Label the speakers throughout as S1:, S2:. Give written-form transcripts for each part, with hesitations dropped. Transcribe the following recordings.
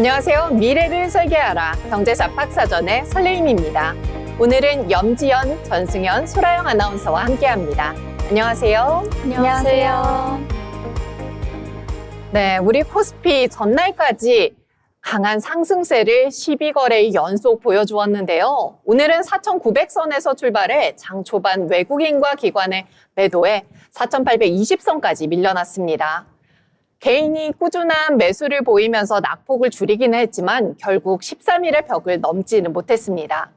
S1: 안녕하세요. 미래를 설계하라 경제사 박사전의 설레임입니다. 오늘은 염지연, 전승현, 소라영 아나운서와 함께합니다. 안녕하세요.
S2: 안녕하세요.
S1: 네, 우리 코스피 전날까지 강한 상승세를 12거래 연속 보여주었는데요. 오늘은 4,900선에서 출발해 장 초반 외국인과 기관의 매도에 4,820선까지 밀려났습니다. 개인이 꾸준한 매수를 보이면서 낙폭을 줄이기는 했지만 결국 13일의 벽을 넘지는 못했습니다.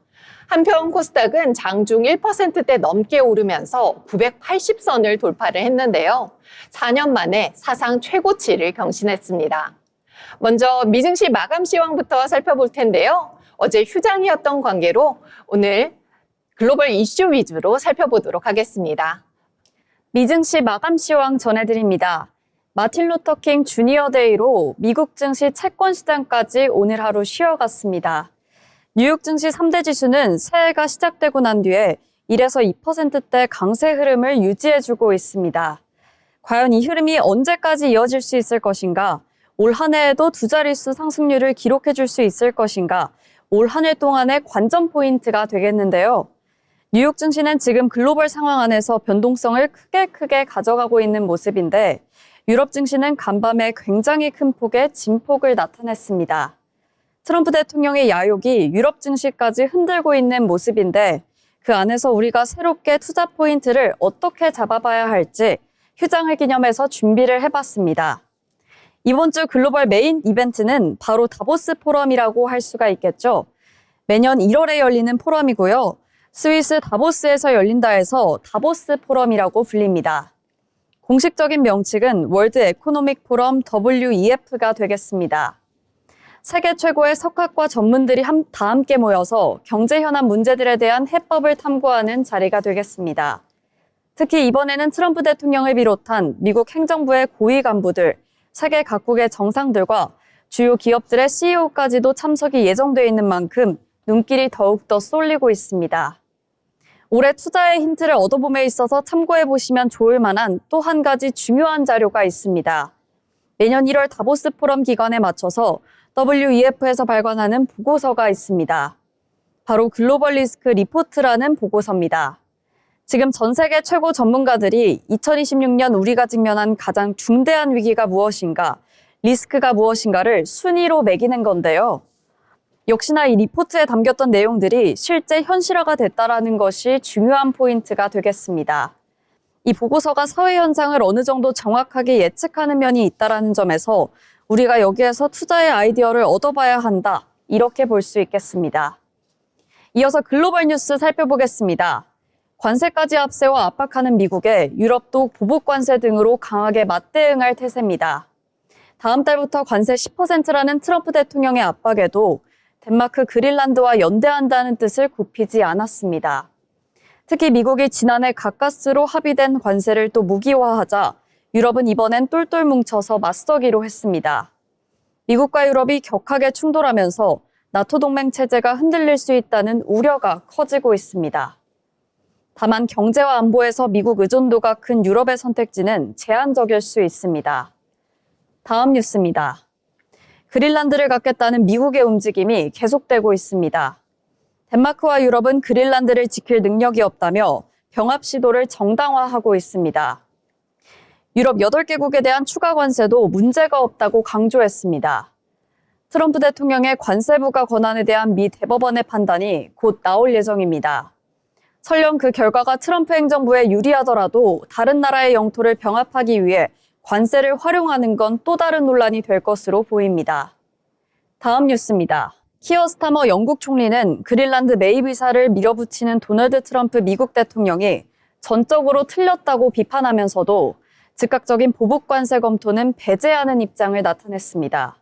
S1: 한편 코스닥은 장중 1%대 넘게 오르면서 980선을 돌파를 했는데요. 4년 만에 사상 최고치를 경신했습니다. 먼저 미증시 마감 시황부터 살펴볼 텐데요. 어제 휴장이었던 관계로 오늘 글로벌 이슈 위주로 살펴보도록 하겠습니다.
S2: 미증시 마감 시황 전해드립니다. 마틴 루터 킹 주니어 데이로 미국 증시 채권 시장까지 오늘 하루 쉬어갔습니다. 뉴욕 증시 3대 지수는 새해가 시작되고 난 뒤에 1에서 2%대 강세 흐름을 유지해주고 있습니다. 과연 이 흐름이 언제까지 이어질 수 있을 것인가? 올 한 해에도 두 자릿수 상승률을 기록해줄 수 있을 것인가? 올 한 해 동안의 관전 포인트가 되겠는데요. 뉴욕 증시는 지금 글로벌 상황 안에서 변동성을 크게 가져가고 있는 모습인데 유럽 증시는 간밤에 굉장히 큰 폭의 진폭을 나타냈습니다. 트럼프 대통령의 야욕이 유럽 증시까지 흔들고 있는 모습인데 그 안에서 우리가 새롭게 투자 포인트를 어떻게 잡아봐야 할지 휴장을 기념해서 준비를 해봤습니다. 이번 주 글로벌 메인 이벤트는 바로 다보스 포럼이라고 할 수가 있겠죠. 매년 1월에 열리는 포럼이고요. 스위스 다보스에서 열린다 해서 다보스 포럼이라고 불립니다. 공식적인 명칭은 월드 에코노믹 포럼 WEF가 되겠습니다. 세계 최고의 석학과 전문들이 다 함께 모여서 경제 현안 문제들에 대한 해법을 탐구하는 자리가 되겠습니다. 특히 이번에는 트럼프 대통령을 비롯한 미국 행정부의 고위 간부들, 세계 각국의 정상들과 주요 기업들의 CEO까지도 참석이 예정돼 있는 만큼 눈길이 더욱더 쏠리고 있습니다. 올해 투자의 힌트를 얻어봄에 있어서 참고해보시면 좋을 만한 또 한 가지 중요한 자료가 있습니다. 매년 1월 다보스 포럼 기간에 맞춰서 WEF에서 발간하는 보고서가 있습니다. 바로 글로벌 리스크 리포트라는 보고서입니다. 지금 전 세계 최고 전문가들이 2026년 우리가 직면한 가장 중대한 위기가 무엇인가, 리스크가 무엇인가를 순위로 매기는 건데요. 역시나 이 리포트에 담겼던 내용들이 실제 현실화가 됐다라는 것이 중요한 포인트가 되겠습니다. 이 보고서가 사회 현상을 어느 정도 정확하게 예측하는 면이 있다라는 점에서 우리가 여기에서 투자의 아이디어를 얻어봐야 한다, 이렇게 볼 수 있겠습니다. 이어서 글로벌 뉴스 살펴보겠습니다. 관세까지 앞세워 압박하는 미국에 유럽도 보복 관세 등으로 강하게 맞대응할 태세입니다. 다음 달부터 관세 10%라는 트럼프 대통령의 압박에도 덴마크, 그린란드와 연대한다는 뜻을 굽히지 않았습니다. 특히 미국이 지난해 가까스로 합의된 관세를 또 무기화하자 유럽은 이번엔 똘똘 뭉쳐서 맞서기로 했습니다. 미국과 유럽이 격하게 충돌하면서 나토 동맹 체제가 흔들릴 수 있다는 우려가 커지고 있습니다. 다만 경제와 안보에서 미국 의존도가 큰 유럽의 선택지는 제한적일 수 있습니다. 다음 뉴스입니다. 그린란드를 갖겠다는 미국의 움직임이 계속되고 있습니다. 덴마크와 유럽은 그린란드를 지킬 능력이 없다며 병합 시도를 정당화하고 있습니다. 유럽 8개국에 대한 추가 관세도 문제가 없다고 강조했습니다. 트럼프 대통령의 관세부과 권한에 대한 미 대법원의 판단이 곧 나올 예정입니다. 설령 그 결과가 트럼프 행정부에 유리하더라도 다른 나라의 영토를 병합하기 위해 관세를 활용하는 건 또 다른 논란이 될 것으로 보입니다. 다음 뉴스입니다. 키어 스타머 영국 총리는 그린란드 메이 비사를 밀어붙이는 도널드 트럼프 미국 대통령이 전적으로 틀렸다고 비판하면서도 즉각적인 보복 관세 검토는 배제하는 입장을 나타냈습니다.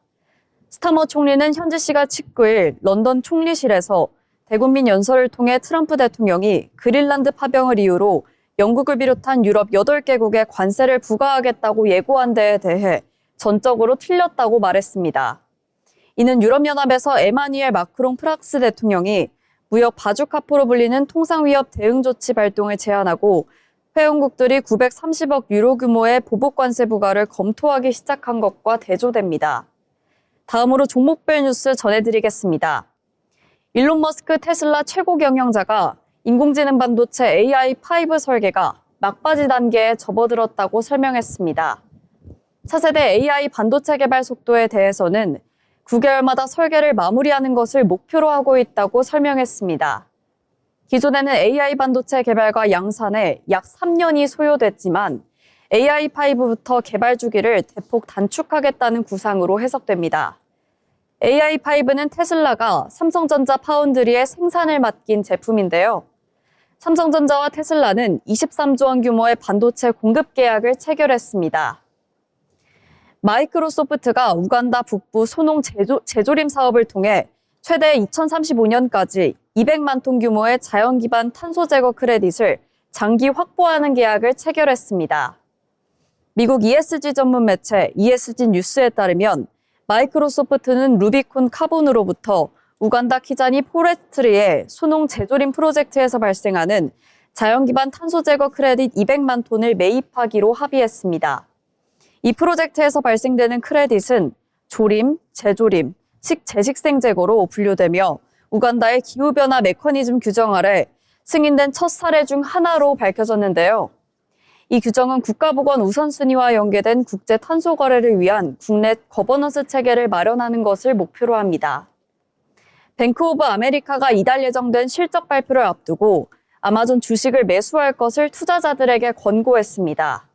S2: 스타머 총리는 현지 시각 19일 런던 총리실에서 대국민 연설을 통해 트럼프 대통령이 그린란드 파병을 이유로 영국을 비롯한 유럽 8개국에 관세를 부과하겠다고 예고한 데에 대해 전적으로 틀렸다고 말했습니다. 이는 유럽연합에서 에마뉘엘 마크롱 프랑스 대통령이 무역 바주카포로 불리는 통상위협 대응조치 발동을 제안하고 회원국들이 930억 유로 규모의 보복관세 부과를 검토하기 시작한 것과 대조됩니다. 다음으로 종목별 뉴스 전해드리겠습니다. 일론 머스크 테슬라 최고 경영자가 인공지능 반도체 AI5 설계가 막바지 단계에 접어들었다고 설명했습니다. 차세대 AI 반도체 개발 속도에 대해서는 9개월마다 설계를 마무리하는 것을 목표로 하고 있다고 설명했습니다. 기존에는 AI 반도체 개발과 양산에 약 3년이 소요됐지만 AI5부터 개발 주기를 대폭 단축하겠다는 구상으로 해석됩니다. AI5는 테슬라가 삼성전자 파운드리의 생산을 맡긴 제품인데요. 삼성전자와 테슬라는 23조 원 규모의 반도체 공급 계약을 체결했습니다. 마이크로소프트가 우간다 북부 소농 재조림 사업을 통해 최대 2035년까지 200만 톤 규모의 자연 기반 탄소 제거 크레딧을 장기 확보하는 계약을 체결했습니다. 미국 ESG 전문 매체 ESG 뉴스에 따르면 마이크로소프트는 루비콘 카본으로부터 우간다 키자니 포레스트리의 소농 재조림 프로젝트에서 발생하는 자연 기반 탄소 제거 크레딧 200만 톤을 매입하기로 합의했습니다. 이 프로젝트에서 발생되는 크레딧은 조림, 재조림, 재식생 제거로 분류되며 우간다의 기후변화 메커니즘 규정 아래 승인된 첫 사례 중 하나로 밝혀졌는데요. 이 규정은 국가보건 우선순위와 연계된 국제 탄소 거래를 위한 국내 거버넌스 체계를 마련하는 것을 목표로 합니다. 뱅크 오브 아메리카가 이달 예정된 실적 발표를 앞두고 아마존 주식을 매수할 것을 투자자들에게 권고했습니다.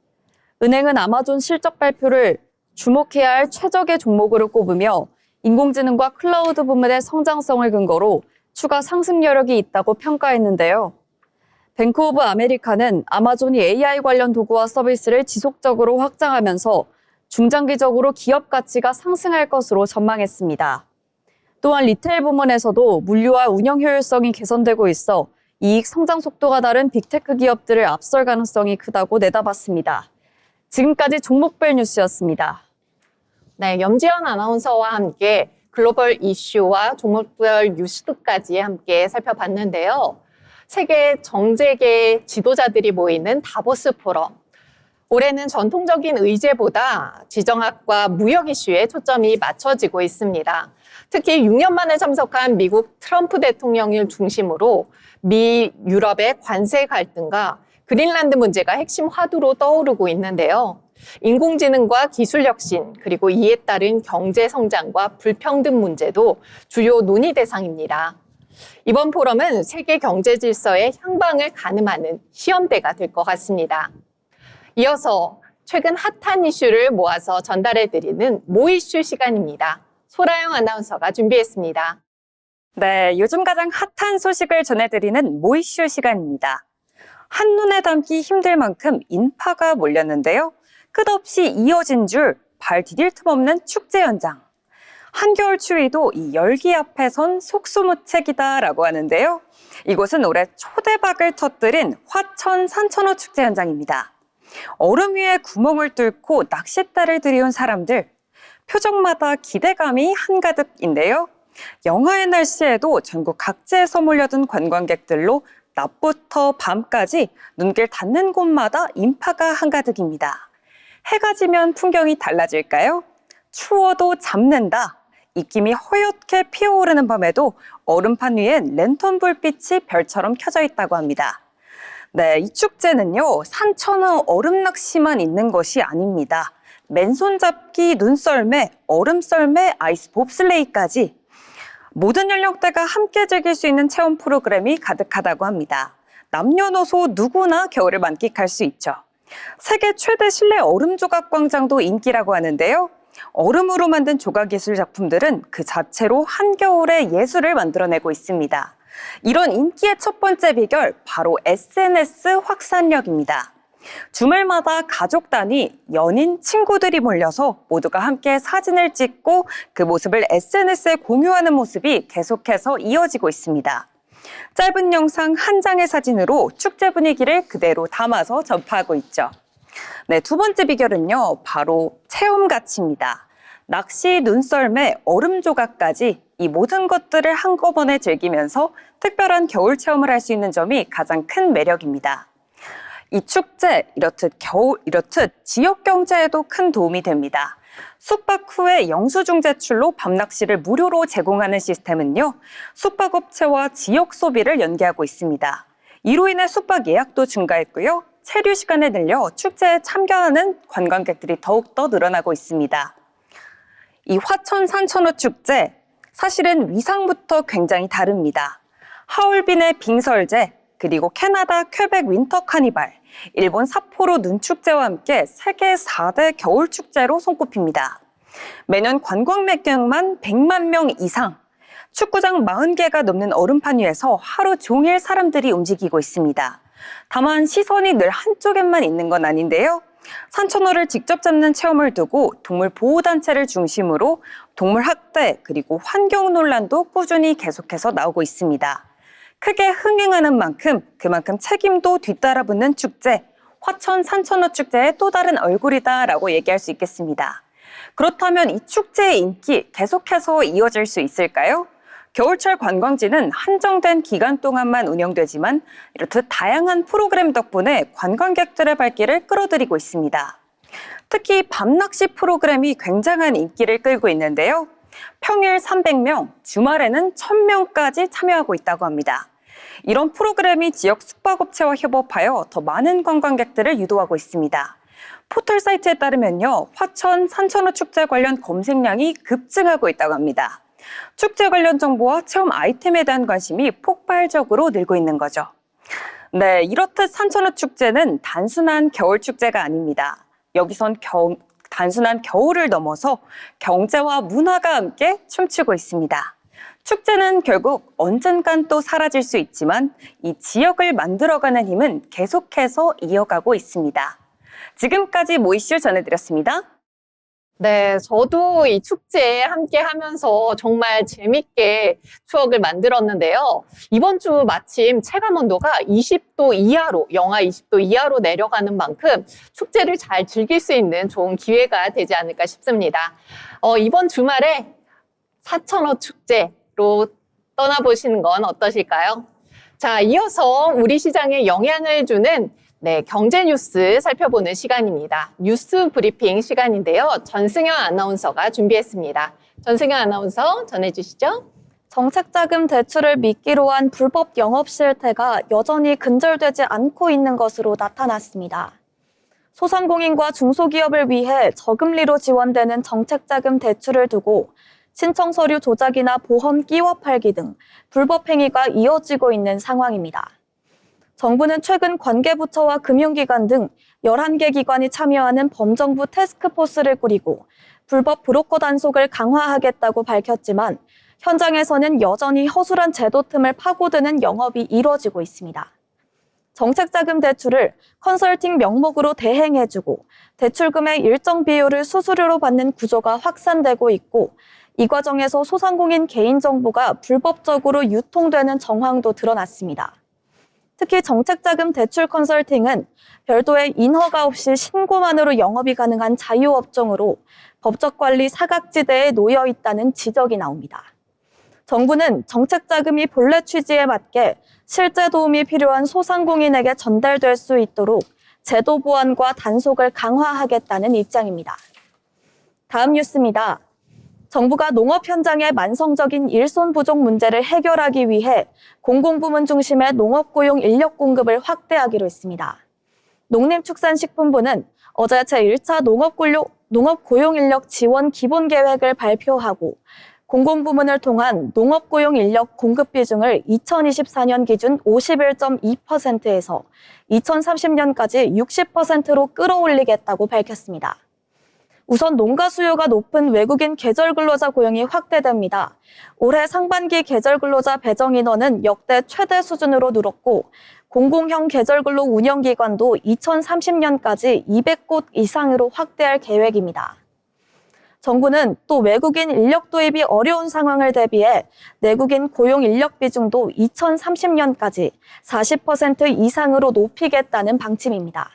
S2: 은행은 아마존 실적 발표를 주목해야 할 최적의 종목으로 꼽으며 인공지능과 클라우드 부문의 성장성을 근거로 추가 상승 여력이 있다고 평가했는데요. 뱅크 오브 아메리카는 아마존이 AI 관련 도구와 서비스를 지속적으로 확장하면서 중장기적으로 기업 가치가 상승할 것으로 전망했습니다. 또한 리테일 부문에서도 물류와 운영 효율성이 개선되고 있어 이익 성장 속도가 다른 빅테크 기업들을 앞설 가능성이 크다고 내다봤습니다. 지금까지 종목별 뉴스였습니다.
S1: 네, 염지연 아나운서와 함께 글로벌 이슈와 종목별 뉴스까지 함께 살펴봤는데요. 세계 정재계 지도자들이 모이는 다보스 포럼. 올해는 전통적인 의제보다 지정학과 무역 이슈에 초점이 맞춰지고 있습니다. 특히 6년 만에 참석한 미국 트럼프 대통령을 중심으로 미, 유럽의 관세 갈등과 그린란드 문제가 핵심 화두로 떠오르고 있는데요. 인공지능과 기술 혁신, 그리고 이에 따른 경제 성장과 불평등 문제도 주요 논의 대상입니다. 이번 포럼은 세계 경제 질서의 향방을 가늠하는 시험대가 될 것 같습니다. 이어서 최근 핫한 이슈를 모아서 전달해드리는 모 이슈 시간입니다. 소라영 아나운서가 준비했습니다.
S3: 네, 요즘 가장 핫한 소식을 전해드리는 모 이슈 시간입니다. 한눈에 담기 힘들 만큼 인파가 몰렸는데요. 끝없이 이어진 줄 발 디딜 틈 없는 축제 현장. 한겨울 추위도 이 열기 앞에선 속수무책이다라고 하는데요. 이곳은 올해 초대박을 터뜨린 화천 산천어 축제 현장입니다. 얼음 위에 구멍을 뚫고 낚싯대를 들이운 사람들. 표정마다 기대감이 한가득인데요. 영하의 날씨에도 전국 각지에서 몰려든 관광객들로 낮부터 밤까지 눈길 닿는 곳마다 인파가 한가득입니다. 해가 지면 풍경이 달라질까요? 추워도 잡는다. 입김이 허옇게 피어오르는 밤에도 얼음판 위엔 랜턴 불빛이 별처럼 켜져 있다고 합니다. 네, 이 축제는요, 산천어 얼음 낚시만 있는 것이 아닙니다. 맨손 잡기, 눈썰매, 얼음 썰매, 아이스 봅슬레이까지 모든 연령대가 함께 즐길 수 있는 체험 프로그램이 가득하다고 합니다. 남녀노소 누구나 겨울을 만끽할 수 있죠. 세계 최대 실내 얼음 조각 광장도 인기라고 하는데요. 얼음으로 만든 조각 예술 작품들은 그 자체로 한겨울의 예술을 만들어내고 있습니다. 이런 인기의 첫 번째 비결, 바로 SNS 확산력입니다. 주말마다 가족 단위, 연인, 친구들이 몰려서 모두가 함께 사진을 찍고 그 모습을 SNS에 공유하는 모습이 계속해서 이어지고 있습니다. 짧은 영상 한 장의 사진으로 축제 분위기를 그대로 담아서 전파하고 있죠. 네, 두 번째 비결은요, 바로 체험 가치입니다. 낚시, 눈썰매, 얼음 조각까지 이 모든 것들을 한꺼번에 즐기면서 특별한 겨울 체험을 할 수 있는 점이 가장 큰 매력입니다. 이 축제 이렇듯 지역 경제에도 큰 도움이 됩니다. 숙박 후에 영수증 제출로 밤낚시를 무료로 제공하는 시스템은요, 숙박업체와 지역 소비를 연계하고 있습니다. 이로 인해 숙박 예약도 증가했고요, 체류 시간을 늘려 축제에 참가하는 관광객들이 더욱더 늘어나고 있습니다. 이 화천 산천어 축제, 사실은 위상부터 굉장히 다릅니다. 하얼빈의 빙설제, 그리고 캐나다 퀘벡 윈터 카니발, 일본 삿포로 눈축제와 함께 세계 4대 겨울축제로 손꼽힙니다. 매년 관광객만 100만 명 이상, 축구장 40개가 넘는 얼음판 위에서 하루 종일 사람들이 움직이고 있습니다. 다만 시선이 늘 한쪽에만 있는 건 아닌데요. 산천어를 직접 잡는 체험을 두고 동물보호단체를 중심으로 동물 학대 그리고 환경 논란도 꾸준히 계속해서 나오고 있습니다. 크게 흥행하는 만큼 그만큼 책임도 뒤따라붙는 축제, 화천 산천어 축제의 또 다른 얼굴이다라고 얘기할 수 있겠습니다. 그렇다면 이 축제의 인기 계속해서 이어질 수 있을까요? 겨울철 관광지는 한정된 기간 동안만 운영되지만 이렇듯 다양한 프로그램 덕분에 관광객들의 발길을 끌어들이고 있습니다. 특히 밤낚시 프로그램이 굉장한 인기를 끌고 있는데요. 평일 300명, 주말에는 1000명까지 참여하고 있다고 합니다. 이런 프로그램이 지역 숙박업체와 협업하여 더 많은 관광객들을 유도하고 있습니다. 포털 사이트에 따르면요, 화천 산천어 축제 관련 검색량이 급증하고 있다고 합니다. 축제 관련 정보와 체험 아이템에 대한 관심이 폭발적으로 늘고 있는 거죠. 네, 이렇듯 산천어 축제는 단순한 겨울 축제가 아닙니다. 여기선 단순한 겨울을 넘어서 경제와 문화가 함께 춤추고 있습니다. 축제는 결국 언젠간 또 사라질 수 있지만 이 지역을 만들어가는 힘은 계속해서 이어가고 있습니다. 지금까지 모이슈 전해드렸습니다.
S1: 네, 저도 이 축제에 함께 하면서 정말 재밌게 추억을 만들었는데요. 이번 주 마침 체감온도가 20도 이하로, 영하 20도 이하로 내려가는 만큼 축제를 잘 즐길 수 있는 좋은 기회가 되지 않을까 싶습니다. 이번 주말에 사천어 축제로 떠나보시는 건 어떠실까요? 자, 이어서 우리 시장에 영향을 주는 경제 뉴스 살펴보는 시간입니다. 뉴스 브리핑 시간인데요. 전승현 아나운서가 준비했습니다. 전승현 아나운서 전해주시죠.
S4: 정책자금 대출을 미끼로 한 불법 영업 실태가 여전히 근절되지 않고 있는 것으로 나타났습니다. 소상공인과 중소기업을 위해 저금리로 지원되는 정책자금 대출을 두고 신청 서류 조작이나 보험 끼워 팔기 등 불법 행위가 이어지고 있는 상황입니다. 정부는 최근 관계부처와 금융기관 등 11개 기관이 참여하는 범정부 태스크포스를 꾸리고 불법 브로커 단속을 강화하겠다고 밝혔지만 현장에서는 여전히 허술한 제도 틈을 파고드는 영업이 이뤄지고 있습니다. 정책자금 대출을 컨설팅 명목으로 대행해주고 대출금의 일정 비율을 수수료로 받는 구조가 확산되고 있고 이 과정에서 소상공인 개인정보가 불법적으로 유통되는 정황도 드러났습니다. 특히 정책자금 대출 컨설팅은 별도의 인허가 없이 신고만으로 영업이 가능한 자유업종으로 법적 관리 사각지대에 놓여 있다는 지적이 나옵니다. 정부는 정책자금이 본래 취지에 맞게 실제 도움이 필요한 소상공인에게 전달될 수 있도록 제도 보완과 단속을 강화하겠다는 입장입니다. 다음 뉴스입니다. 정부가 농업 현장의 만성적인 일손 부족 문제를 해결하기 위해 공공부문 중심의 농업 고용 인력 공급을 확대하기로 했습니다. 농림축산식품부는 어제 제1차 농업 고용 인력 지원 기본 계획을 발표하고 공공부문을 통한 농업 고용 인력 공급 비중을 2024년 기준 51.2%에서 2030년까지 60%로 끌어올리겠다고 밝혔습니다. 우선 농가 수요가 높은 외국인 계절 근로자 고용이 확대됩니다. 올해 상반기 계절 근로자 배정 인원은 역대 최대 수준으로 늘었고 공공형 계절 근로 운영기관도 2030년까지 200곳 이상으로 확대할 계획입니다. 정부는 또 외국인 인력 도입이 어려운 상황을 대비해 내국인 고용 인력 비중도 2030년까지 40% 이상으로 높이겠다는 방침입니다.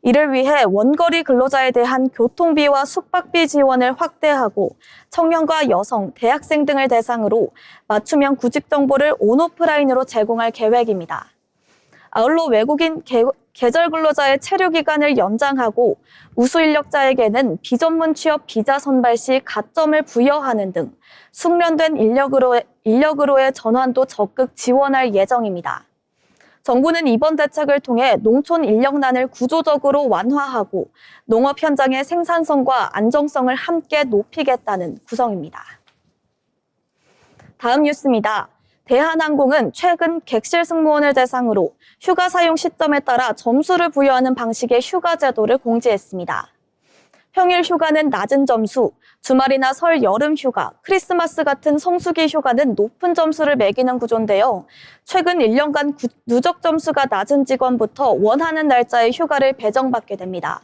S4: 이를 위해 원거리 근로자에 대한 교통비와 숙박비 지원을 확대하고 청년과 여성, 대학생 등을 대상으로 맞춤형 구직 정보를 온오프라인으로 제공할 계획입니다. 아울러 외국인 계절 근로자의 체류 기간을 연장하고 우수 인력자에게는 비전문 취업 비자 선발 시 가점을 부여하는 등 숙련된 인력으로의 전환도 적극 지원할 예정입니다. 정부는 이번 대책을 통해 농촌 인력난을 구조적으로 완화하고 농업 현장의 생산성과 안정성을 함께 높이겠다는 구성입니다. 다음 뉴스입니다. 대한항공은 최근 객실 승무원을 대상으로 휴가 사용 시점에 따라 점수를 부여하는 방식의 휴가 제도를 공지했습니다. 평일 휴가는 낮은 점수, 주말이나 설, 여름 휴가, 크리스마스 같은 성수기 휴가는 높은 점수를 매기는 구조인데요. 최근 1년간 누적 점수가 낮은 직원부터 원하는 날짜에 휴가를 배정받게 됩니다.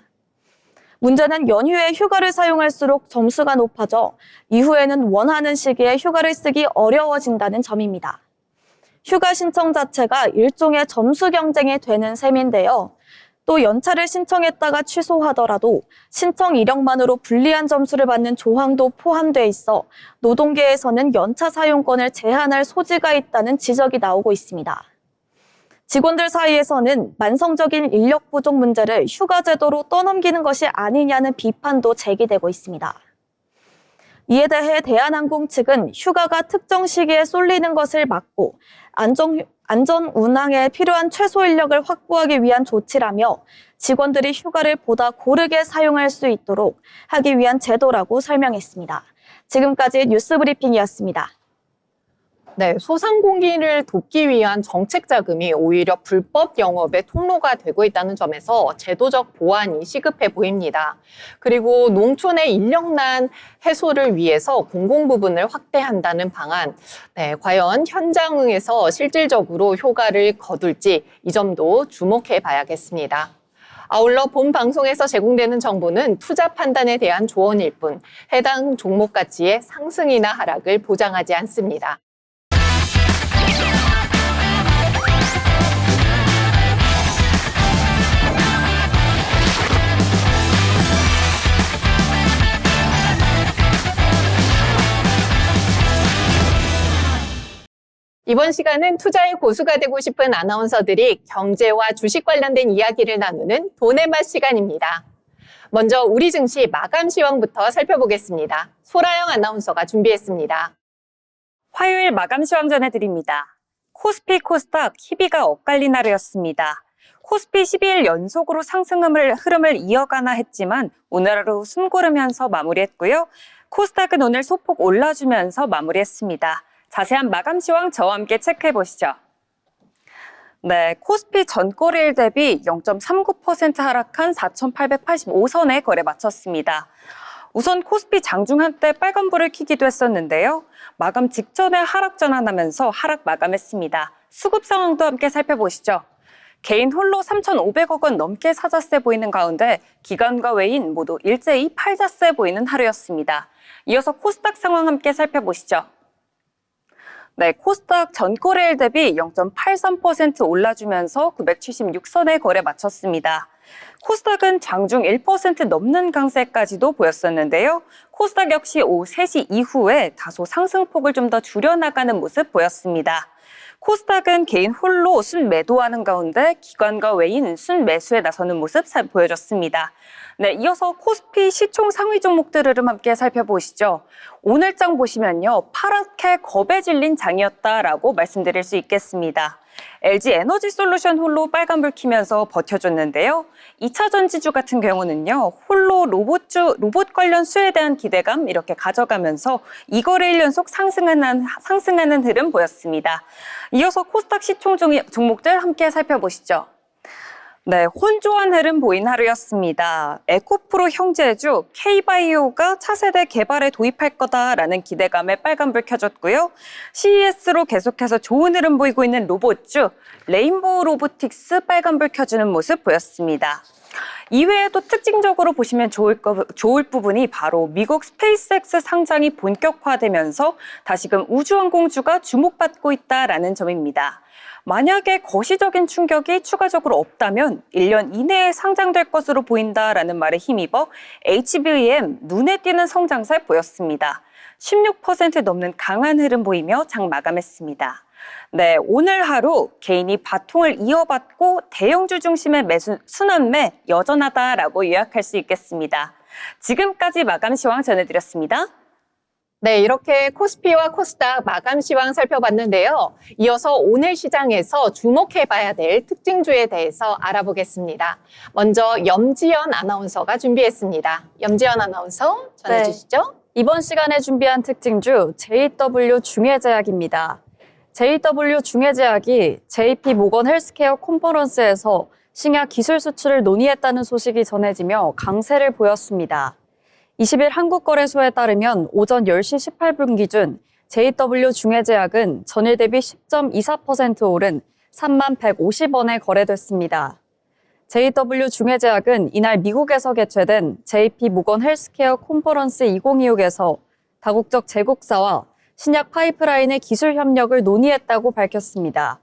S4: 문제는 연휴에 휴가를 사용할수록 점수가 높아져 이후에는 원하는 시기에 휴가를 쓰기 어려워진다는 점입니다. 휴가 신청 자체가 일종의 점수 경쟁이 되는 셈인데요. 또 연차를 신청했다가 취소하더라도 신청 이력만으로 불리한 점수를 받는 조항도 포함돼 있어 노동계에서는 연차 사용권을 제한할 소지가 있다는 지적이 나오고 있습니다. 직원들 사이에서는 만성적인 인력 부족 문제를 휴가 제도로 떠넘기는 것이 아니냐는 비판도 제기되고 있습니다. 이에 대해 대한항공 측은 휴가가 특정 시기에 쏠리는 것을 막고 안전 운항에 필요한 최소 인력을 확보하기 위한 조치라며 직원들이 휴가를 보다 고르게 사용할 수 있도록 하기 위한 제도라고 설명했습니다. 지금까지 뉴스 브리핑이었습니다.
S1: 네, 소상공인을 돕기 위한 정책 자금이 오히려 불법 영업의 통로가 되고 있다는 점에서 제도적 보완이 시급해 보입니다. 그리고 농촌의 인력난 해소를 위해서 공공 부분을 확대한다는 방안, 네, 과연 현장에서 실질적으로 효과를 거둘지 이 점도 주목해 봐야겠습니다. 아울러 본 방송에서 제공되는 정보는 투자 판단에 대한 조언일 뿐 해당 종목 가치의 상승이나 하락을 보장하지 않습니다. 이번 시간은 투자의 고수가 되고 싶은 아나운서들이 경제와 주식 관련된 이야기를 나누는 돈의 맛 시간입니다. 먼저 우리 증시 마감 시황부터 살펴보겠습니다. 소라영 아나운서가 준비했습니다.
S3: 화요일 마감 시황 전해드립니다. 코스피, 코스닥, 희비가 엇갈린 하루였습니다. 코스피 12일 연속으로 상승 흐름을 이어가나 했지만 오늘 하루 숨고르면서 마무리했고요. 코스닥은 오늘 소폭 올라주면서 마무리했습니다. 자세한 마감 시황 저와 함께 체크해 보시죠. 네, 코스피 전거래일 대비 0.39% 하락한 4,885선에 거래 마쳤습니다. 우선 코스피 장중 한때 빨간불을 켜기도 했었는데요. 마감 직전에 하락 전환하면서 하락 마감했습니다. 수급 상황도 함께 살펴보시죠. 개인 홀로 3,500억 원 넘게 사자세 보이는 가운데 기관과 외인 모두 일제히 팔자세 보이는 하루였습니다. 이어서 코스닥 상황 함께 살펴보시죠. 네, 코스닥 전거래일 대비 0.83% 올라주면서 976선에 거래 마쳤습니다. 코스닥은 장중 1% 넘는 강세까지도 보였었는데요. 코스닥 역시 오후 3시 이후에 다소 상승폭을 좀 더 줄여나가는 모습 보였습니다. 코스닥은 개인 홀로 순매도하는 가운데 기관과 외인 순매수에 나서는 모습 보여줬습니다. 네, 이어서 코스피 시총 상위 종목들 흐름 함께 살펴보시죠. 오늘 장 보시면요, 파랗게 겁에 질린 장이었다라고 말씀드릴 수 있겠습니다. LG 에너지 솔루션 홀로 빨간불 켜면서 버텨줬는데요. 2차 전지주 같은 경우는요, 홀로 로봇 관련 수에 대한 기대감 이렇게 가져가면서 2거래일 연속 상승하는 흐름 보였습니다. 이어서 코스닥 시총 종목들 함께 살펴보시죠. 네, 혼조한 흐름 보인 하루였습니다. 에코프로 형제주 K바이오가 차세대 개발에 도입할 거다라는 기대감에 빨간불 켜졌고요. CES로 계속해서 좋은 흐름 보이고 있는 로봇주 레인보우 로보틱스 빨간불 켜주는 모습 보였습니다. 이외에도 특징적으로 보시면 좋을 부분이 바로 미국 스페이스X 상장이 본격화되면서 다시금 우주항공주가 주목받고 있다라는 점입니다. 만약에 거시적인 충격이 추가적으로 없다면 1년 이내에 상장될 것으로 보인다라는 말에 힘입어 HBM 눈에 띄는 성장세 보였습니다. 16% 넘는 강한 흐름 보이며 장 마감했습니다. 네, 오늘 하루 개인이 바통을 이어받고 대형주 중심의 매수 순환매 여전하다라고 요약할 수 있겠습니다. 지금까지 마감 시황 전해드렸습니다.
S1: 네, 이렇게 코스피와 코스닥 마감 시황 살펴봤는데요. 이어서 오늘 시장에서 주목해봐야 될 특징주에 대해서 알아보겠습니다. 먼저 염지연 아나운서가 준비했습니다. 염지연 아나운서 전해주시죠.
S2: 이번 시간에 준비한 특징주 JW 중해제약입니다. JW 중해제약이 JP 모건 헬스케어 컨퍼런스에서 신약 기술 수출을 논의했다는 소식이 전해지며 강세를 보였습니다. 20일 한국거래소에 따르면 오전 10시 18분 기준 JW 중해제약은 전일 대비 10.24% 오른 3150원에 거래됐습니다. JW 중해제약은 이날 미국에서 개최된 JP 모건 헬스케어 컨퍼런스 2026에서 다국적 제국사와 신약 파이프라인의 기술 협력을 논의했다고 밝혔습니다.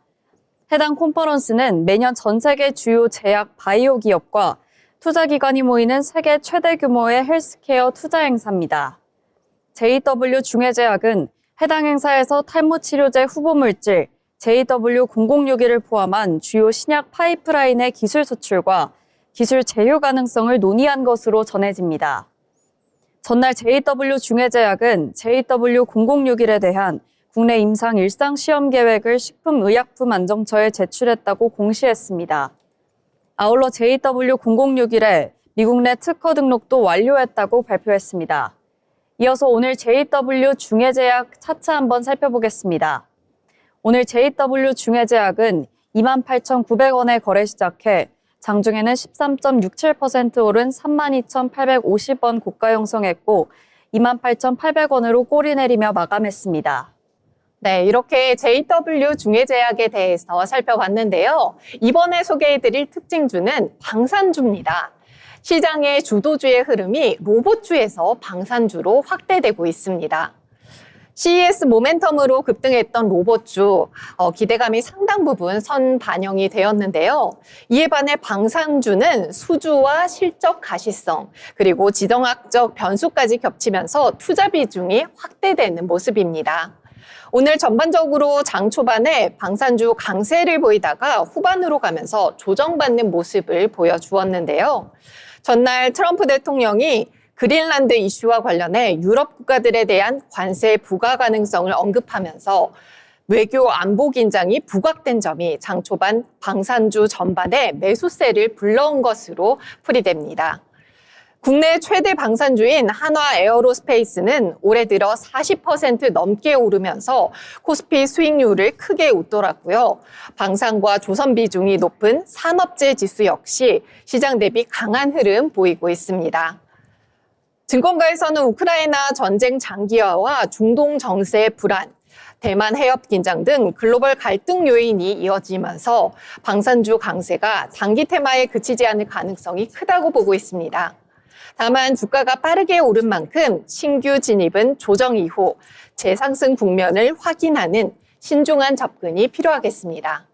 S2: 해당 컨퍼런스는 매년 전 세계 주요 제약 바이오 기업과 투자기관이 모이는 세계 최대 규모의 헬스케어 투자 행사입니다. JW 중해제약은 해당 행사에서 탈모치료제 후보물질 JW0061을 포함한 주요 신약 파이프라인의 기술 수출과 기술 제휴 가능성을 논의한 것으로 전해집니다. 전날 JW 중해제약은 JW0061에 대한 국내 임상 일상 시험 계획을 식품의약품안정처에 제출했다고 공시했습니다. 아울러 JW0061에 미국 내 특허 등록도 완료했다고 발표했습니다. 이어서 오늘 JW 중해제약 차트 한번 살펴보겠습니다. 오늘 JW 중해제약은 28,900원에 거래 시작해 장중에는 13.67% 오른 32,850원 고가 형성했고 28,800원으로 꼬리 내리며 마감했습니다.
S1: 네, 이렇게 JW 중해제약에 대해서 살펴봤는데요. 이번에 소개해드릴 특징주는 방산주입니다. 시장의 주도주의 흐름이 로봇주에서 방산주로 확대되고 있습니다. CES 모멘텀으로 급등했던 로봇주, 기대감이 상당 부분 선반영이 되었는데요. 이에 반해 방산주는 수주와 실적 가시성, 그리고 지정학적 변수까지 겹치면서 투자 비중이 확대되는 모습입니다. 오늘 전반적으로 장 초반에 방산주 강세를 보이다가 후반으로 가면서 조정받는 모습을 보여주었는데요. 전날 트럼프 대통령이 그린란드 이슈와 관련해 유럽 국가들에 대한 관세 부과 가능성을 언급하면서 외교 안보 긴장이 부각된 점이 장 초반 방산주 전반에 매수세를 불러온 것으로 풀이됩니다. 국내 최대 방산주인 한화 에어로스페이스는 올해 들어 40% 넘게 오르면서 코스피 수익률을 크게 웃돌았고요. 방산과 조선 비중이 높은 산업재 지수 역시 시장 대비 강한 흐름 보이고 있습니다. 증권가에서는 우크라이나 전쟁 장기화와 중동 정세 불안, 대만 해협 긴장 등 글로벌 갈등 요인이 이어지면서 방산주 강세가 장기 테마에 그치지 않을 가능성이 크다고 보고 있습니다. 다만 주가가 빠르게 오른 만큼 신규 진입은 조정 이후 재상승 국면을 확인하는 신중한 접근이 필요하겠습니다.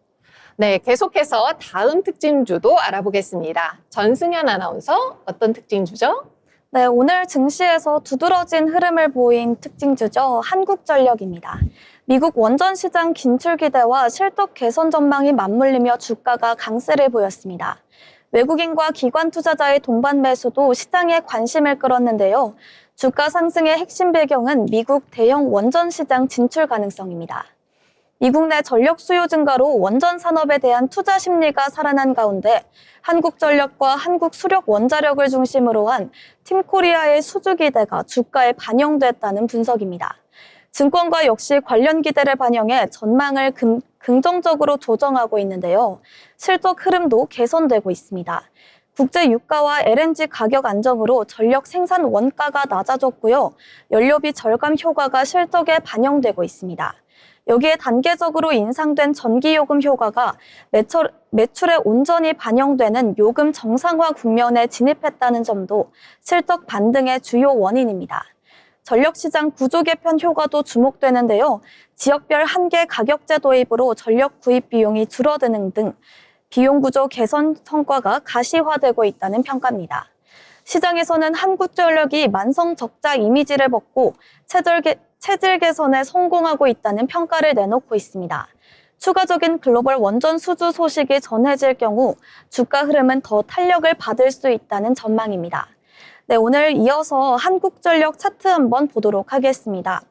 S1: 네, 계속해서 다음 특징주도 알아보겠습니다. 전승현 아나운서, 어떤 특징주죠?
S4: 네, 오늘 증시에서 두드러진 흐름을 보인 특징주죠. 한국전력입니다. 미국 원전 시장 긴출 기대와 실적 개선 전망이 맞물리며 주가가 강세를 보였습니다. 외국인과 기관 투자자의 동반 매수도 시장에 관심을 끌었는데요. 주가 상승의 핵심 배경은 미국 대형 원전 시장 진출 가능성입니다. 미국 내 전력 수요 증가로 원전 산업에 대한 투자 심리가 살아난 가운데 한국전력과 한국수력원자력을 중심으로 한 팀코리아의 수주 기대가 주가에 반영됐다는 분석입니다. 증권가 역시 관련 기대를 반영해 전망을 긍정적으로 조정하고 있는데요. 실적 흐름도 개선되고 있습니다. 국제 유가와 LNG 가격 안정으로 전력 생산 원가가 낮아졌고요. 연료비 절감 효과가 실적에 반영되고 있습니다. 여기에 단계적으로 인상된 전기요금 효과가 매출에 온전히 반영되는 요금 정상화 국면에 진입했다는 점도 실적 반등의 주요 원인입니다. 전력시장 구조 개편 효과도 주목되는데요. 지역별 한계 가격제 도입으로 전력 구입 비용이 줄어드는 등 비용 구조 개선 성과가 가시화되고 있다는 평가입니다. 시장에서는 한국전력이 만성 적자 이미지를 벗고 체질 개선에 성공하고 있다는 평가를 내놓고 있습니다. 추가적인 글로벌 원전 수주 소식이 전해질 경우 주가 흐름은 더 탄력을 받을 수 있다는 전망입니다. 네, 오늘 이어서 한국전력 차트 한번 보도록 하겠습니다.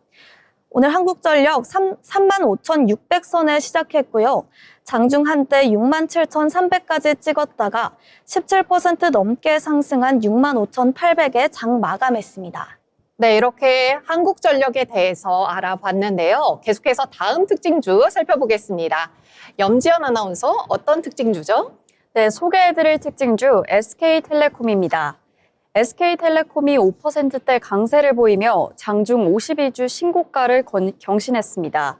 S4: 오늘 한국전력 35,600선에 시작했고요. 장중 한때 67,300까지 찍었다가 17% 넘게 상승한 65,800에 장 마감했습니다.
S1: 네, 이렇게 한국전력에 대해서 알아봤는데요. 계속해서 다음 특징주 살펴보겠습니다. 염지연 아나운서, 어떤 특징주죠?
S2: 네, 소개해드릴 특징주 SK텔레콤입니다. SK텔레콤이 5%대 강세를 보이며 장중 52주 신고가를 경신했습니다.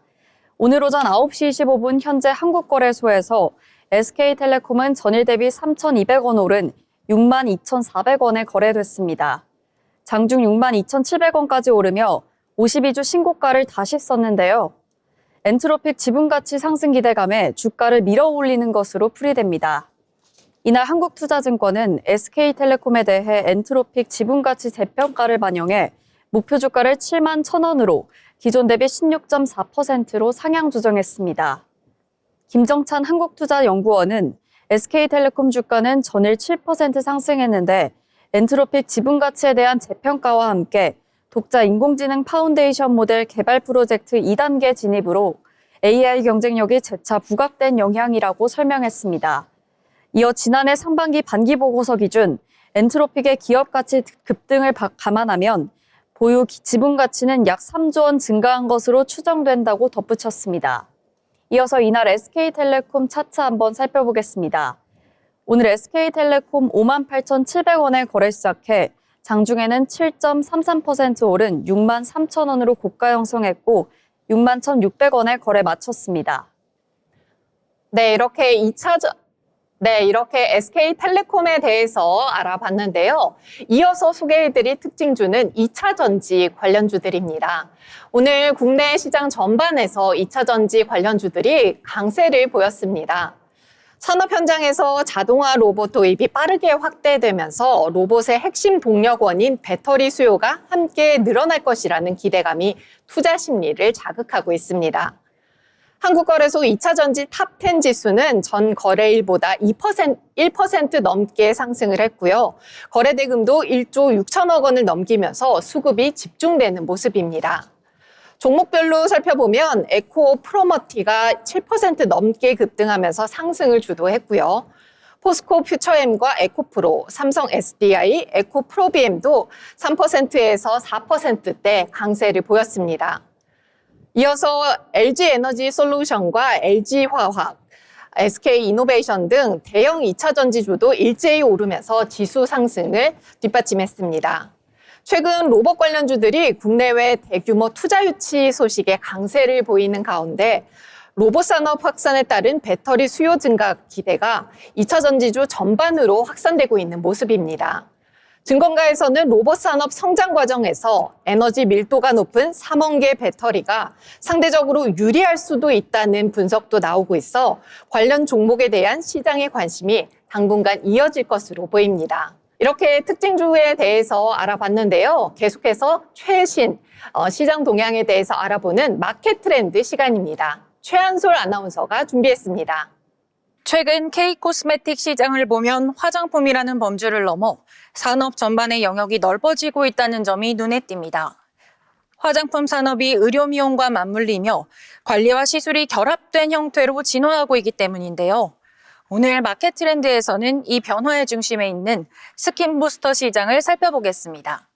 S2: 오늘 오전 9시 25분 현재 한국거래소에서 SK텔레콤은 전일 대비 3,200원 오른 62,400원에 거래됐습니다. 장중 62,700원까지 오르며 52주 신고가를 다시 썼는데요. 엔트로픽 지분가치 상승 기대감에 주가를 밀어올리는 것으로 풀이됩니다. 이날 한국투자증권은 SK텔레콤에 대해 엔트로픽 지분가치 재평가를 반영해 목표 주가를 7만 1,000원으로 기존 대비 16.4%로 상향 조정했습니다. 김정찬 한국투자연구원은 SK텔레콤 주가는 전일 7% 상승했는데 엔트로픽 지분가치에 대한 재평가와 함께 독자 인공지능 파운데이션 모델 개발 프로젝트 2단계 진입으로 AI 경쟁력이 재차 부각된 영향이라고 설명했습니다. 이어 지난해 상반기 반기 보고서 기준 엔트로픽의 기업 가치 급등을 감안하면 보유 지분 가치는 약 3조 원 증가한 것으로 추정된다고 덧붙였습니다. 이어서 이날 SK텔레콤 차트 한번 살펴보겠습니다. 오늘 SK텔레콤 58,700원에 거래 시작해 장중에는 7.33% 오른 63,000원으로 고가 형성했고 61,600원에 거래 마쳤습니다.
S1: 네, 이렇게 SK텔레콤에 대해서 알아봤는데요. 이어서 소개해드릴 특징주는 2차전지 관련주들입니다. 오늘 국내 시장 전반에서 2차전지 관련주들이 강세를 보였습니다. 산업 현장에서 자동화 로봇 도입이 빠르게 확대되면서 로봇의 핵심 동력원인 배터리 수요가 함께 늘어날 것이라는 기대감이 투자 심리를 자극하고 있습니다. 한국거래소 2차전지 탑10 지수는 전 거래일보다 1% 넘게 상승을 했고요. 거래대금도 1조 6천억 원을 넘기면서 수급이 집중되는 모습입니다. 종목별로 살펴보면 에코 프로머티가 7% 넘게 급등하면서 상승을 주도했고요. 포스코 퓨처엠과 에코프로, 삼성 SDI, 에코프로비엠도 3%에서 4%대 강세를 보였습니다. 이어서 LG에너지 솔루션과 LG화학, SK이노베이션 등 대형 2차전지주도 일제히 오르면서 지수 상승을 뒷받침했습니다. 최근 로봇 관련주들이 국내외 대규모 투자 유치 소식에 강세를 보이는 가운데 로봇 산업 확산에 따른 배터리 수요 증가 기대가 2차전지주 전반으로 확산되고 있는 모습입니다. 증권가에서는 로봇 산업 성장 과정에서 에너지 밀도가 높은 삼원계 배터리가 상대적으로 유리할 수도 있다는 분석도 나오고 있어 관련 종목에 대한 시장의 관심이 당분간 이어질 것으로 보입니다. 이렇게 특징주에 대해서 알아봤는데요. 계속해서 최신 시장 동향에 대해서 알아보는 마켓 트렌드 시간입니다. 최한솔 아나운서가 준비했습니다.
S3: 최근 K코스메틱 시장을 보면 화장품이라는 범주를 넘어 산업 전반의 영역이 넓어지고 있다는 점이 눈에 띕니다. 화장품 산업이 의료 미용과 맞물리며 관리와 시술이 결합된 형태로 진화하고 있기 때문인데요. 오늘 마켓 트렌드에서는 이 변화의 중심에 있는 스킨 부스터 시장을 살펴보겠습니다.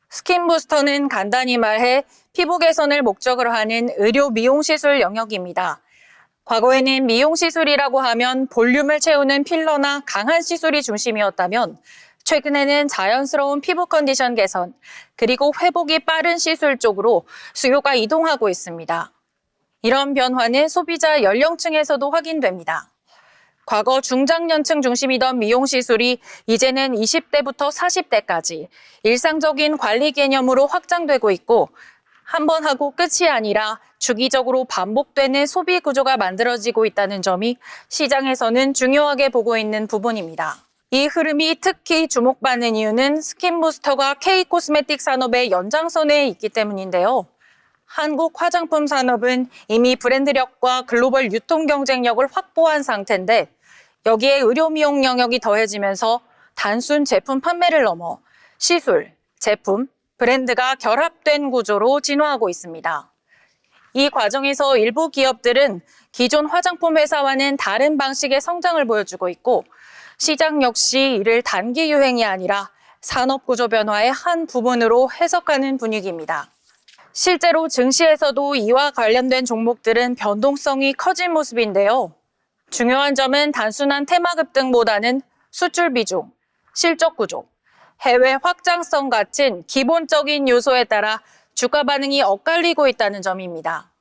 S3: 스킨 부스터는 간단히 말해 피부 개선을 목적으로 하는 의료 미용 시술 영역입니다. 과거에는 미용 시술이라고 하면 볼륨을 채우는 필러나 강한 시술이 중심이었다면 최근에는 자연스러운 피부 컨디션 개선, 그리고 회복이 빠른 시술 쪽으로 수요가 이동하고 있습니다. 이런 변화는 소비자 연령층에서도 확인됩니다. 과거 중장년층 중심이던 미용 시술이 이제는 20대부터 40대까지 일상적인 관리 개념으로 확장되고 있고 한 번 하고 끝이 아니라 주기적으로 반복되는 소비 구조가 만들어지고 있다는 점이 시장에서는 중요하게 보고 있는 부분입니다. 이 흐름이 특히 주목받는 이유는 스킨 부스터가 K코스메틱 산업의 연장선에 있기 때문인데요. 한국 화장품 산업은 이미 브랜드력과 글로벌 유통 경쟁력을 확보한 상태인데 여기에 의료 미용 영역이 더해지면서 단순 제품 판매를 넘어 시술, 제품, 브랜드가 결합된 구조로 진화하고 있습니다. 이 과정에서 일부 기업들은 기존 화장품 회사와는 다른 방식의 성장을 보여주고 있고 시장 역시 이를 단기 유행이 아니라 산업 구조 변화의 한 부분으로 해석하는 분위기입니다. 실제로 증시에서도 이와 관련된 종목들은 변동성이 커진 모습인데요. 중요한 점은 단순한 테마 급등보다는 수출 비중, 실적 구조, 해외 확장성 같은 기본적인 요소에 따라 주가 반응이 엇갈리고 있다는 점입니다.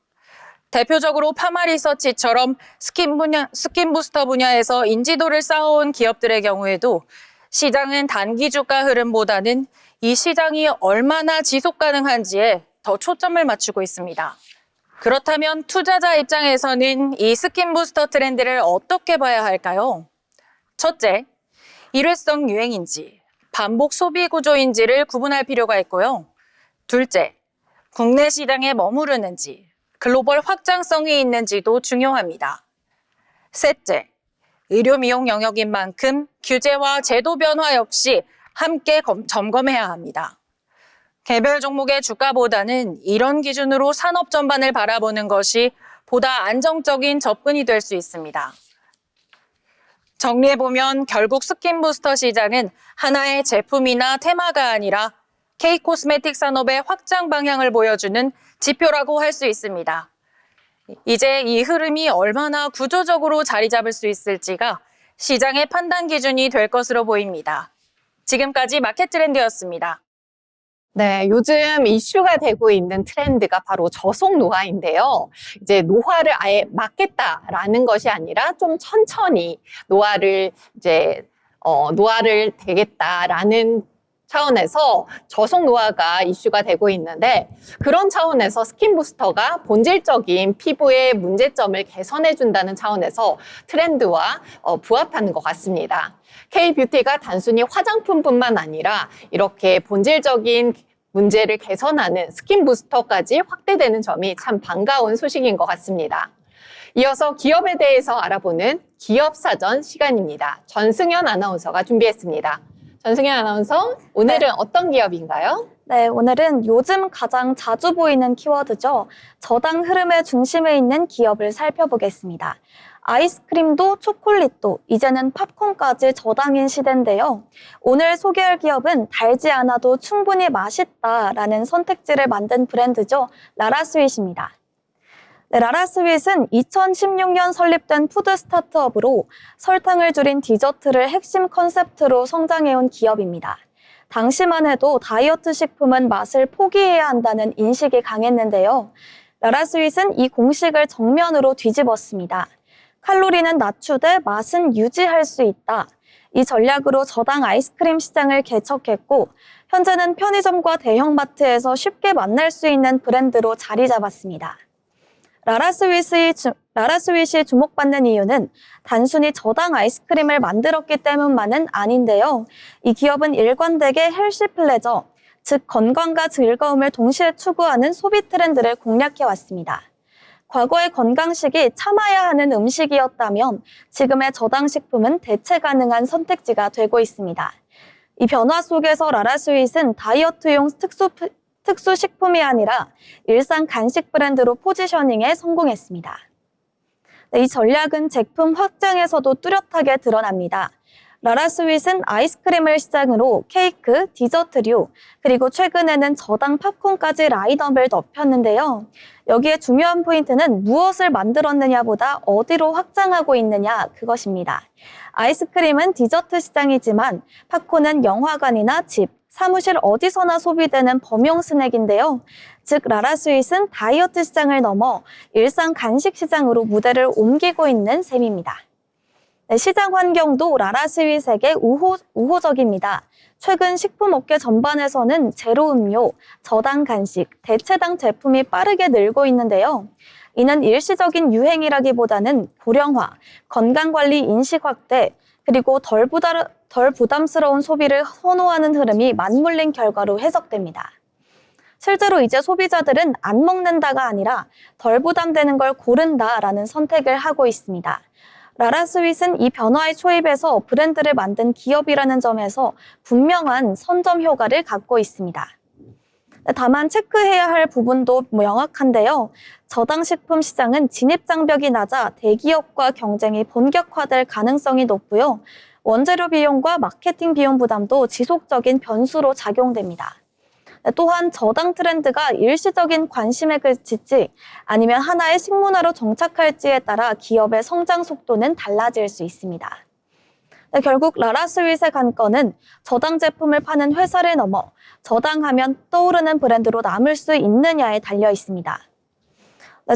S3: 대표적으로 파마리서치처럼 스킨 부스터 분야에서 인지도를 쌓아온 기업들의 경우에도 시장은 단기 주가 흐름보다는 이 시장이 얼마나 지속 가능한지에 더 초점을 맞추고 있습니다. 그렇다면 투자자 입장에서는 이 스킨 부스터 트렌드를 어떻게 봐야 할까요? 첫째, 일회성 유행인지 반복 소비 구조인지를 구분할 필요가 있고요. 둘째, 국내 시장에 머무르는지 글로벌 확장성이 있는지도 중요합니다. 셋째, 의료 미용 영역인 만큼 규제와 제도 변화 역시 함께 점검해야 합니다. 개별 종목의 주가보다는 이런 기준으로 산업 전반을 바라보는 것이 보다 안정적인 접근이 될 수 있습니다. 정리해보면 결국 스킨 부스터 시장은 하나의 제품이나 테마가 아니라 K-코스메틱 산업의 확장 방향을 보여주는 지표라고 할 수 있습니다. 이제 이 흐름이 얼마나 구조적으로 자리 잡을 수 있을지가 시장의 판단 기준이 될 것으로 보입니다. 지금까지 마켓 트렌드였습니다.
S1: 네, 요즘 이슈가 되고 있는 트렌드가 바로 저속 노화인데요. 이제 노화를 아예 막겠다라는 것이 아니라 좀 천천히 노화를 되겠다라는 차원에서 저속 노화가 이슈가 되고 있는데 그런 차원에서 스킨 부스터가 본질적인 피부의 문제점을 개선해 준다는 차원에서 트렌드와 부합하는 것 같습니다. K-뷰티가 단순히 화장품뿐만 아니라 이렇게 본질적인 문제를 개선하는 스킨 부스터까지 확대되는 점이 참 반가운 소식인 것 같습니다. 이어서 기업에 대해서 알아보는 기업사전 시간입니다. 전승현 아나운서가 준비했습니다. 전승현 아나운서, 오늘은 어떤 기업인가요?
S4: 네, 오늘은 요즘 가장 자주 보이는 키워드죠. 저당 흐름의 중심에 있는 기업을 살펴보겠습니다. 아이스크림도 초콜릿도 이제는 팝콘까지 저당인 시대인데요. 오늘 소개할 기업은 달지 않아도 충분히 맛있다라는 선택지를 만든 브랜드죠. 라라스윗입니다. 네, 라라스윗은 2016년 설립된 푸드 스타트업으로 설탕을 줄인 디저트를 핵심 컨셉트로 성장해온 기업입니다. 당시만 해도 다이어트 식품은 맛을 포기해야 한다는 인식이 강했는데요. 라라스윗은 이 공식을 정면으로 뒤집었습니다. 칼로리는 낮추되 맛은 유지할 수 있다. 이 전략으로 저당 아이스크림 시장을 개척했고 현재는 편의점과 대형마트에서 쉽게 만날 수 있는 브랜드로 자리 잡았습니다. 라라스윗이 주목받는 이유는 단순히 저당 아이스크림을 만들었기 때문만은 아닌데요. 이 기업은 일관되게 헬시 플레저, 즉 건강과 즐거움을 동시에 추구하는 소비 트렌드를 공략해왔습니다. 과거의 건강식이 참아야 하는 음식이었다면 지금의 저당식품은 대체 가능한 선택지가 되고 있습니다. 이 변화 속에서 라라스윗은 다이어트용 특수식품이 아니라 일상 간식 브랜드로 포지셔닝에 성공했습니다. 이 전략은 제품 확장에서도 뚜렷하게 드러납니다. 라라스윗은 아이스크림을 시작으로 케이크, 디저트류, 그리고 최근에는 저당 팝콘까지 라인업을 넓혔는데요. 여기에 중요한 포인트는 무엇을 만들었느냐보다 어디로 확장하고 있느냐 그것입니다. 아이스크림은 디저트 시장이지만 팝콘은 영화관이나 집, 사무실 어디서나 소비되는 범용 스낵인데요. 즉 라라스윗은 다이어트 시장을 넘어 일상 간식 시장으로 무대를 옮기고 있는 셈입니다. 시장 환경도 라라스윗에게 우호적입니다. 최근 식품업계 전반에서는 제로 음료, 저당 간식, 대체당 제품이 빠르게 늘고 있는데요. 이는 일시적인 유행이라기보다는 고령화, 건강관리 인식 확대, 그리고 덜 부담스러운 소비를 선호하는 흐름이 맞물린 결과로 해석됩니다. 실제로 이제 소비자들은 안 먹는다가 아니라 덜 부담되는 걸 고른다라는 선택을 하고 있습니다. 라라스윗은 이 변화의 초입에서 브랜드를 만든 기업이라는 점에서 분명한 선점 효과를 갖고 있습니다. 다만 체크해야 할 부분도 명확한데요. 저당식품 시장은 진입장벽이 낮아 대기업과 경쟁이 본격화될 가능성이 높고요. 원재료 비용과 마케팅 비용 부담도 지속적인 변수로 작용됩니다. 또한 저당 트렌드가 일시적인 관심에 그칠지 아니면 하나의 식문화로 정착할지에 따라 기업의 성장 속도는 달라질 수 있습니다. 결국 라라스윗의 관건은 저당 제품을 파는 회사를 넘어 저당하면 떠오르는 브랜드로 남을 수 있느냐에 달려 있습니다.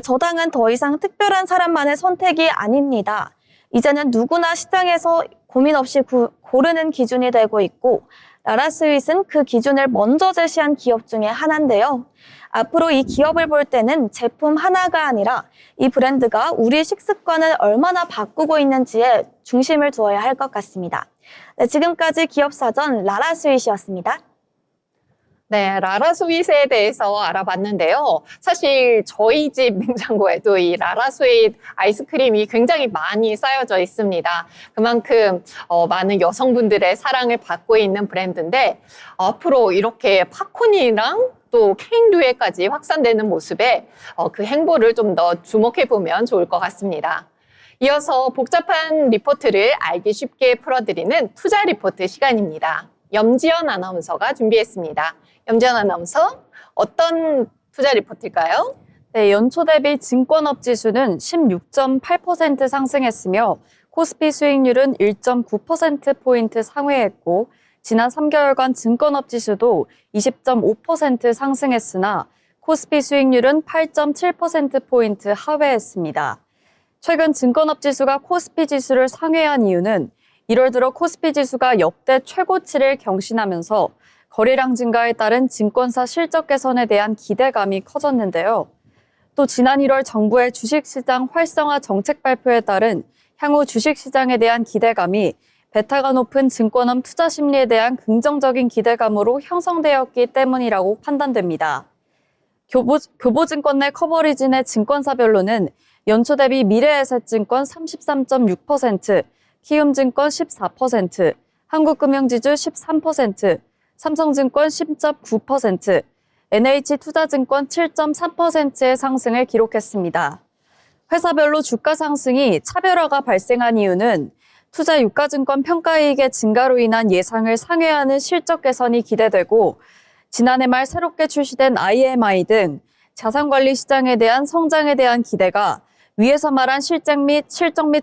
S4: 저당은 더 이상 특별한 사람만의 선택이 아닙니다. 이제는 누구나 시장에서 고민 없이 고르는 기준이 되고 있고 라라스윗은 그 기준을 먼저 제시한 기업 중에 하나인데요. 앞으로 이 기업을 볼 때는 제품 하나가 아니라 이 브랜드가 우리 식습관을 얼마나 바꾸고 있는지에 중심을 두어야 할 것 같습니다. 네, 지금까지 기업사전 라라스윗이었습니다.
S1: 네, 라라스윗에 대해서 알아봤는데요. 사실 저희 집 냉장고에도 이 라라스윗 아이스크림이 굉장히 많이 쌓여져 있습니다. 그만큼 많은 여성분들의 사랑을 받고 있는 브랜드인데 앞으로 이렇게 팝콘이랑 또 케이크류에까지 확산되는 모습에 그 행보를 좀 더 주목해보면 좋을 것 같습니다. 이어서 복잡한 리포트를 알기 쉽게 풀어드리는 투자 리포트 시간입니다. 염지연 아나운서가 준비했습니다. 염지연 아나운서, 어떤 투자 리포트일까요?
S2: 네, 연초 대비 증권업 지수는 16.8% 상승했으며 코스피 수익률은 1.9%포인트 상회했고 지난 3개월간 증권업 지수도 20.5% 상승했으나 코스피 수익률은 8.7%포인트 하회했습니다. 최근 증권업 지수가 코스피 지수를 상회한 이유는 1월 들어 코스피 지수가 역대 최고치를 경신하면서 거래량 증가에 따른 증권사 실적 개선에 대한 기대감이 커졌는데요. 또 지난 1월 정부의 주식시장 활성화 정책 발표에 따른 향후 주식시장에 대한 기대감이 베타가 높은 증권업 투자 심리에 대한 긍정적인 기대감으로 형성되었기 때문이라고 판단됩니다. 교보증권 내 커버리지 내 증권사별로는 연초 대비 미래에셋증권 33.6%, 키움증권 14%, 한국금융지주 13%, 삼성증권 10.9%, NH투자증권 7.3%의 상승을 기록했습니다. 회사별로 주가 상승이 차별화가 발생한 이유는 투자 유가증권 평가이익의 증가로 인한 예상을 상회하는 실적 개선이 기대되고 지난해 말 새롭게 출시된 IMI 등 자산관리 시장에 대한 성장에 대한 기대가 위에서 말한 실적 및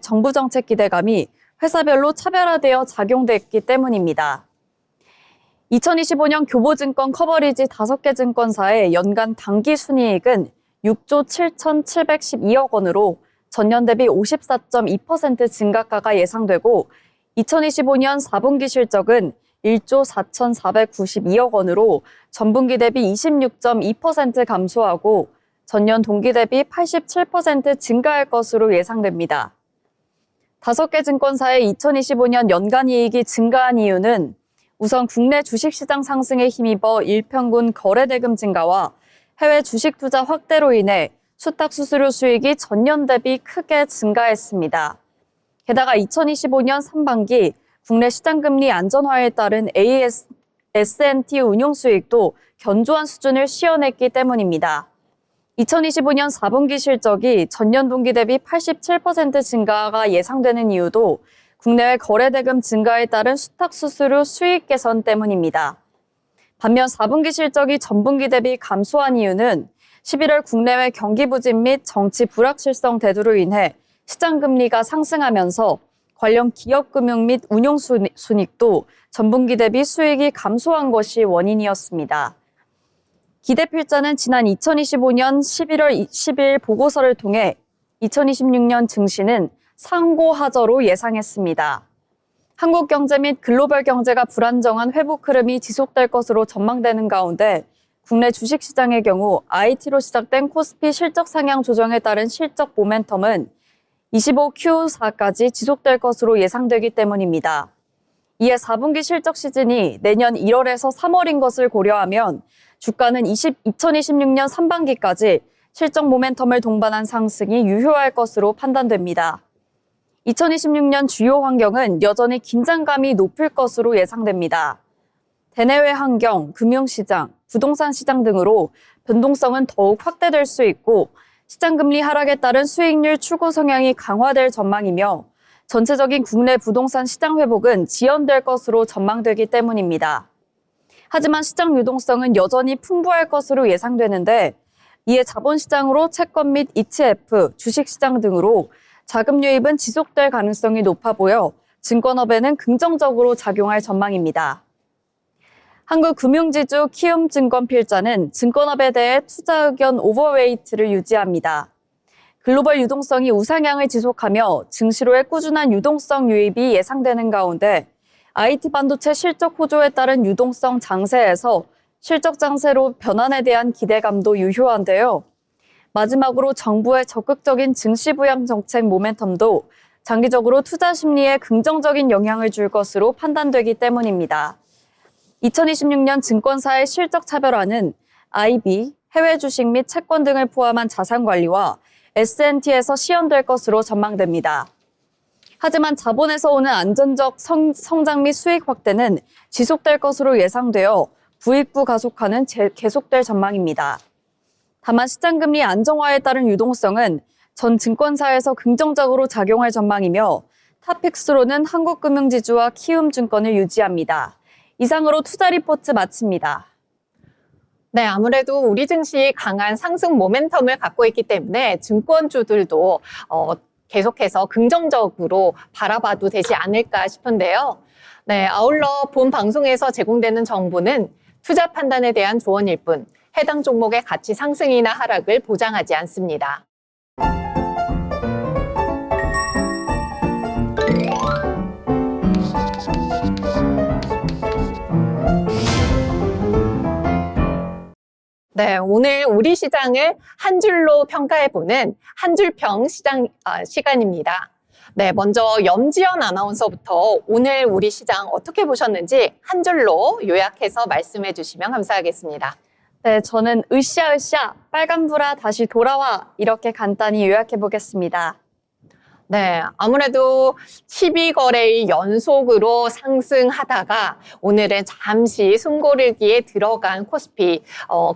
S2: 정부 정책 기대감이 회사별로 차별화되어 작용됐기 때문입니다. 2025년 교보증권 커버리지 5개 증권사의 연간 당기순이익은 6조 7,712억 원으로 전년 대비 54.2% 증가가가 예상되고 2025년 4분기 실적은 1조 4,492억 원으로 전분기 대비 26.2% 감소하고 전년 동기 대비 87% 증가할 것으로 예상됩니다. 5개 증권사의 2025년 연간 이익이 증가한 이유는 우선 국내 주식시장 상승에 힘입어 일평균 거래대금 증가와 해외 주식 투자 확대로 인해 수탁수수료 수익이 전년 대비 크게 증가했습니다. 게다가 2025년 3반기 국내 시장금리 안전화에 따른 S&T 운용 수익도 견조한 수준을 시현했기 때문입니다. 2025년 4분기 실적이 전년 동기 대비 87% 증가가 예상되는 이유도 국내외 거래대금 증가에 따른 수탁수수료 수익 개선 때문입니다. 반면 4분기 실적이 전분기 대비 감소한 이유는 11월 국내외 경기 부진 및 정치 불확실성 대두로 인해 시장금리가 상승하면서 관련 기업금융 및 운용순익도 전분기 대비 수익이 감소한 것이 원인이었습니다. 기대필자는 지난 2025년 11월 20일 보고서를 통해 2026년 증시는 상고하저로 예상했습니다. 한국 경제 및 글로벌 경제가 불안정한 회복 흐름이 지속될 것으로 전망되는 가운데 국내 주식시장의 경우 IT로 시작된 코스피 실적 상향 조정에 따른 실적 모멘텀은 25Q4까지 지속될 것으로 예상되기 때문입니다. 이에 4분기 실적 시즌이 내년 1월에서 3월인 것을 고려하면 주가는 2026년 상반기까지 실적 모멘텀을 동반한 상승이 유효할 것으로 판단됩니다. 2026년 주요 환경은 여전히 긴장감이 높을 것으로 예상됩니다. 대내외 환경, 금융시장, 부동산 시장 등으로 변동성은 더욱 확대될 수 있고 시장금리 하락에 따른 수익률 추구 성향이 강화될 전망이며 전체적인 국내 부동산 시장 회복은 지연될 것으로 전망되기 때문입니다. 하지만 시장 유동성은 여전히 풍부할 것으로 예상되는데 이에 자본시장으로 채권 및 ETF, 주식시장 등으로 자금 유입은 지속될 가능성이 높아 보여 증권업에는 긍정적으로 작용할 전망입니다. 한국금융지주 키움증권필자는 증권업에 대해 투자 의견 오버웨이트를 유지합니다. 글로벌 유동성이 우상향을 지속하며 증시로의 꾸준한 유동성 유입이 예상되는 가운데 IT 반도체 실적 호조에 따른 유동성 장세에서 실적 장세로 변환에 대한 기대감도 유효한데요. 마지막으로 정부의 적극적인 증시 부양 정책 모멘텀도 장기적으로 투자 심리에 긍정적인 영향을 줄 것으로 판단되기 때문입니다. 2026년 증권사의 실적 차별화는 IB, 해외 주식 및 채권 등을 포함한 자산 관리와 S&T에서 시연될 것으로 전망됩니다. 하지만 자본에서 오는 안전적 성장 및 수익 확대는 지속될 것으로 예상되어 부익부 가속화는 계속될 전망입니다. 다만 시장금리 안정화에 따른 유동성은 전 증권사에서 긍정적으로 작용할 전망이며 탑픽스로는 한국금융지주와 키움증권을 유지합니다. 이상으로 투자 리포트 마칩니다.
S1: 네, 아무래도 우리 증시 강한 상승 모멘텀을 갖고 있기 때문에 증권주들도 계속해서 긍정적으로 바라봐도 되지 않을까 싶은데요. 네, 아울러 본 방송에서 제공되는 정보는 투자 판단에 대한 조언일 뿐 해당 종목의 가치 상승이나 하락을 보장하지 않습니다. 네, 오늘 우리 시장을 한 줄로 평가해보는 한 줄평 시간입니다. 네, 먼저 염지연 아나운서부터 오늘 우리 시장 어떻게 보셨는지 한 줄로 요약해서 말씀해 주시면 감사하겠습니다.
S2: 네, 저는 으쌰으쌰 빨간불아 다시 돌아와 이렇게 간단히 요약해 보겠습니다.
S1: 네, 아무래도 12거래일 연속으로 상승하다가 오늘은 잠시 숨고르기에 들어간 코스피.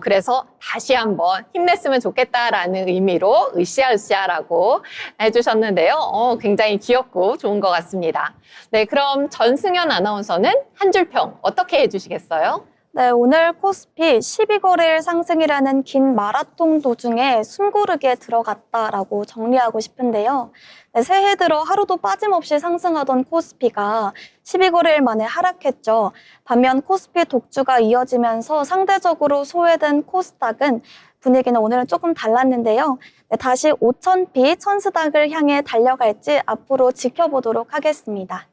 S1: 그래서 다시 한번 힘냈으면 좋겠다라는 의미로 으쌰으쌰라고 해주셨는데요. 굉장히 귀엽고 좋은 것 같습니다. 네, 그럼 전승현 아나운서는 한 줄평 어떻게 해주시겠어요?
S4: 네, 오늘 코스피 12거래일 상승이라는 긴 마라톤 도중에 숨고르기에 들어갔다라고 정리하고 싶은데요. 네, 새해 들어 하루도 빠짐없이 상승하던 코스피가 12거래일 만에 하락했죠. 반면 코스피 독주가 이어지면서 상대적으로 소외된 코스닥은 분위기는 오늘은 조금 달랐는데요. 네, 다시 5,000피 1000스닥을 향해 달려갈지 앞으로 지켜보도록 하겠습니다.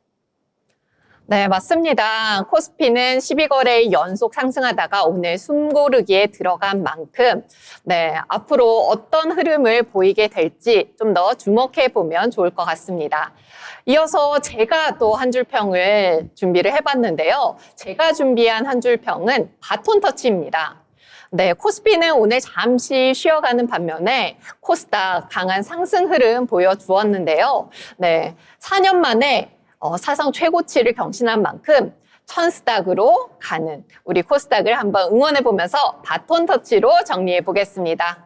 S1: 네, 맞습니다. 코스피는 12거래일 연속 상승하다가 오늘 숨고르기에 들어간 만큼 네, 앞으로 어떤 흐름을 보이게 될지 좀 더 주목해 보면 좋을 것 같습니다. 이어서 제가 또 한 줄평을 준비를 해봤는데요. 제가 준비한 한 줄평은 바톤 터치입니다. 네, 코스피는 오늘 잠시 쉬어가는 반면에 코스닥 강한 상승 흐름 보여주었는데요. 네, 4년 만에 사상 최고치를 경신한 만큼 1000스닥으로 가는 우리 코스닥을 한번 응원해보면서 바톤 터치로 정리해보겠습니다.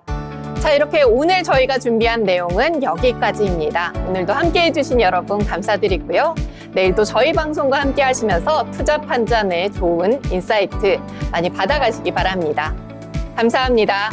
S1: 자, 이렇게 오늘 저희가 준비한 내용은 여기까지입니다. 오늘도 함께해 주신 여러분 감사드리고요. 내일도 저희 방송과 함께 하시면서 투자 판단에 좋은 인사이트 많이 받아가시기 바랍니다. 감사합니다.